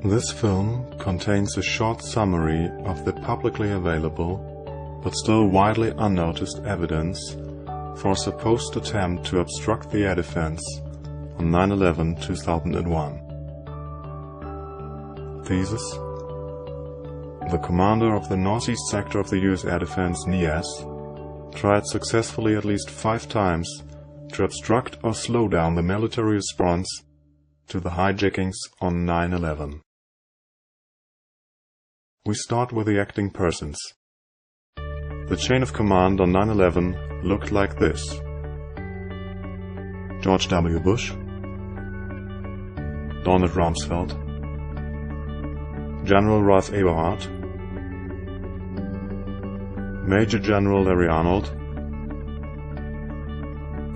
This film contains a short summary of the publicly available, but still widely unnoticed evidence for a supposed attempt to obstruct the air defense on 9/11/2001. Thesis: the commander of the northeast sector of the U.S. Air Defense, NEAS, tried successfully at least 5 times to obstruct or slow down the military response to the hijackings on 9/11. We start with the acting persons. The chain of command on 9/11 looked like this: George W. Bush, Donald Rumsfeld, General Ralph Eberhart, Major General Larry Arnold,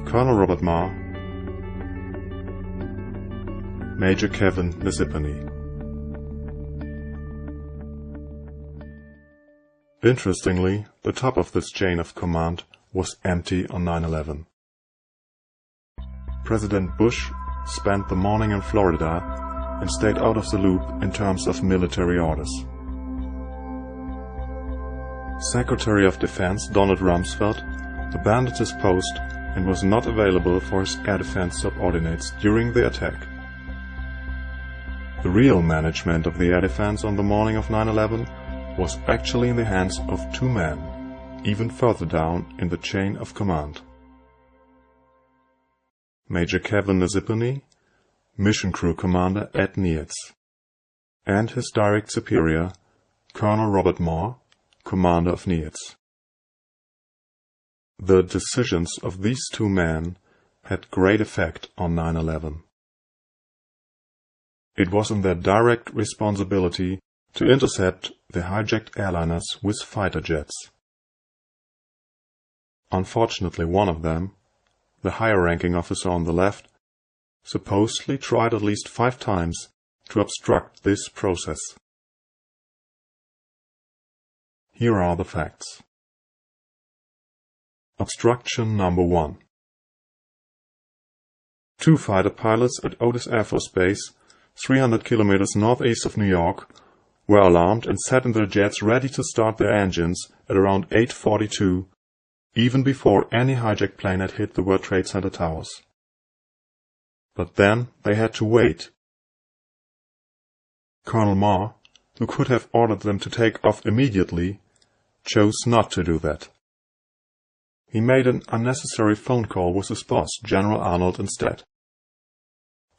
Colonel Robert Marr, Major Kevin Nisipany. Interestingly, the top of this chain of command was empty on 9/11. President Bush spent the morning in Florida and stayed out of the loop in terms of military orders. Secretary of Defense Donald Rumsfeld abandoned his post and was not available for his air defense subordinates during the attack. The real management of the air defense on the morning of 9/11 was actually in the hands of 2 men, even further down in the chain of command. Major Kevin Nisipany, mission crew commander at NEAS, and his direct superior, Colonel Robert Marr, commander of NEAS. The decisions of these 2 men had great effect on 9/11. It was in their direct responsibility to intercept the hijacked airliners with fighter jets. Unfortunately, one of them, the higher-ranking officer on the left, supposedly tried at least 5 times to obstruct this process. Here are the facts. Obstruction number 1. 2 fighter pilots at Otis Air Force Base, 300 kilometers northeast of New York, were alarmed and sat in their jets ready to start their engines at around 8:42, even before any hijacked plane had hit the World Trade Center towers. But then they had to wait. Colonel Marr, who could have ordered them to take off immediately, chose not to do that. He made an unnecessary phone call with his boss, General Arnold, instead.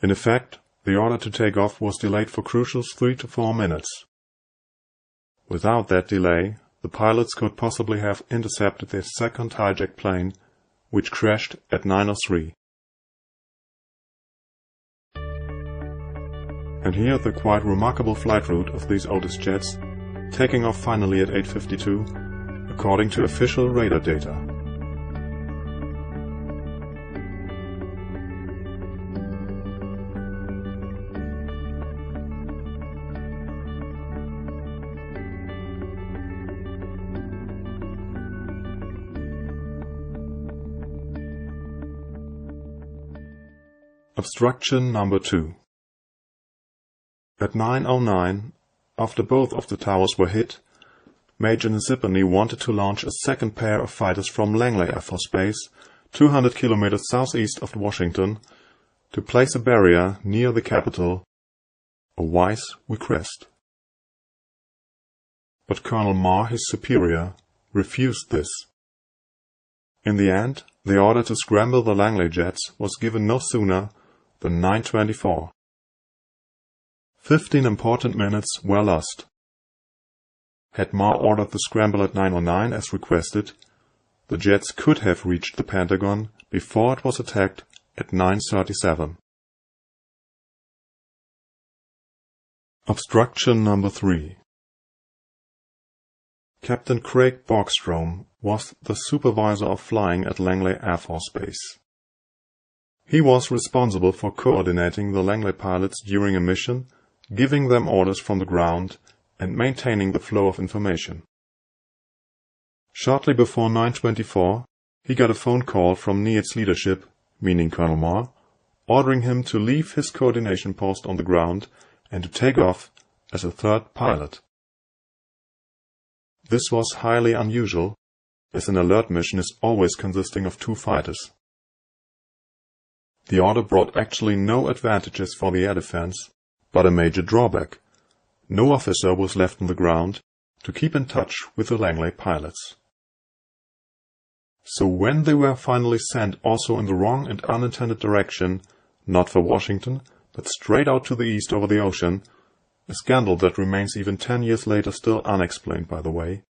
In effect, the order to take off was delayed for crucial 3 to 4 minutes. Without that delay, the pilots could possibly have intercepted their second hijacked plane, which crashed at 9:03. And here the quite remarkable flight route of these Otis jets, taking off finally at 8:52, according to official radar data. Obstruction number 2. At 9:09, after both of the towers were hit, Major Nisipany wanted to launch a second pair of fighters from Langley Air Force Base, 200 kilometers southeast of Washington, to place a barrier near the Capitol, a wise request. But Colonel Marr, his superior, refused this. In the end, the order to scramble the Langley jets was given no sooner than 9:24. 15 important minutes were lost. Had Marr ordered the scramble at 9:09 as requested, the jets could have reached the Pentagon before it was attacked at 9:37. Obstruction number 3. Captain Craig Borgstrom was the supervisor of flying at Langley Air Force Base. He was responsible for coordinating the Langley pilots during a mission, giving them orders from the ground, and maintaining the flow of information. Shortly before 9:24, he got a phone call from NEAS leadership, meaning Colonel Marr, ordering him to leave his coordination post on the ground and to take off as a third pilot. This was highly unusual, as an alert mission is always consisting of 2 fighters. The order brought actually no advantages for the air defense, but a major drawback. No officer was left on the ground to keep in touch with the Langley pilots. So when they were finally sent also in the wrong and unintended direction, not for Washington, but straight out to the east over the ocean, a scandal that remains even 10 years later still unexplained, by the way,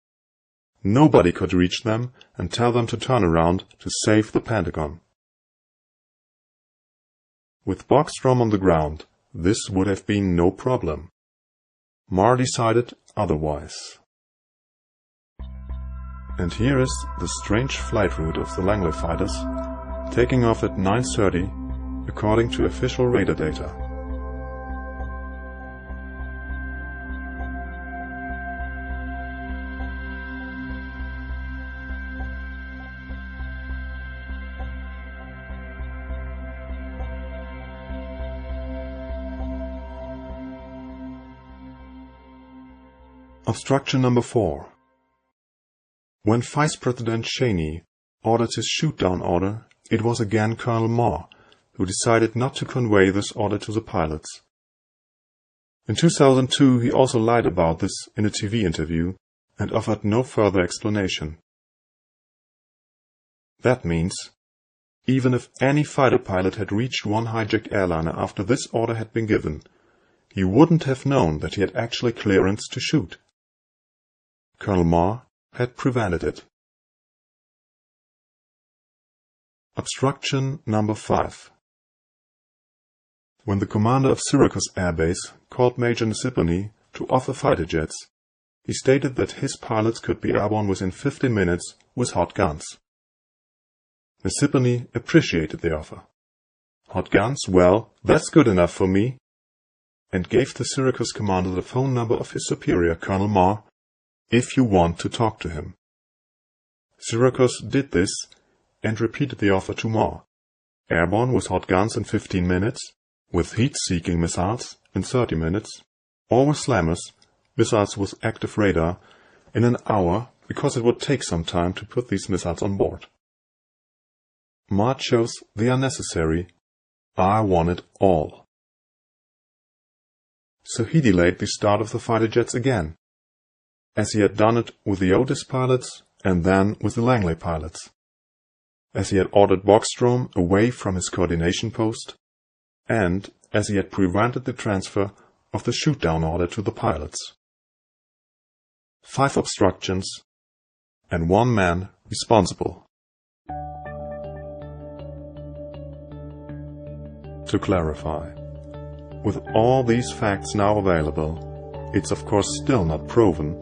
nobody could reach them and tell them to turn around to save the Pentagon. With Bogstrom on the ground, this would have been no problem. Marr decided otherwise. And here is the strange flight route of the Langley fighters, taking off at 9:30 according to official radar data. Obstruction number 4. When Vice President Cheney ordered his shoot-down order, it was again Colonel Marr who decided not to convey this order to the pilots. In 2002, he also lied about this in a TV interview and offered no further explanation. That means, even if any fighter pilot had reached one hijacked airliner after this order had been given, he wouldn't have known that he had actually clearance to shoot. Colonel Marr had prevented it. Obstruction number 5. When the commander of Syracuse Air Base called Major Nisipony to offer fighter jets, he stated that his pilots could be airborne within 15 minutes with hot guns. Nisipony appreciated the offer. Hot guns? Well, that's good enough for me, and gave the Syracuse commander the phone number of his superior, Colonel Marr, if you want to talk to him. Syracuse did this and repeated the offer to Marr. Airborne with hot guns in 15 minutes, with heat-seeking missiles in 30 minutes, or with slammers, missiles with active radar, in an hour, because it would take some time to put these missiles on board. Marr chose the unnecessary, I want it all. So he delayed the start of the fighter jets again, as he had done it with the Otis pilots and then with the Langley pilots, as he had ordered Bogstrom away from his coordination post, and as he had prevented the transfer of the shoot-down order to the pilots. 5 obstructions, and 1 man responsible. To clarify, with all these facts now available, it's of course still not proven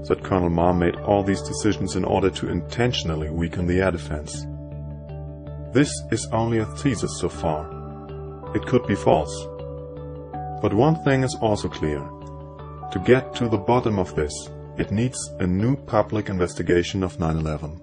that Colonel Marr made all these decisions in order to intentionally weaken the air defense. This is only a thesis so far. It could be false. But one thing is also clear. To get to the bottom of this, it needs a new public investigation of 9/11.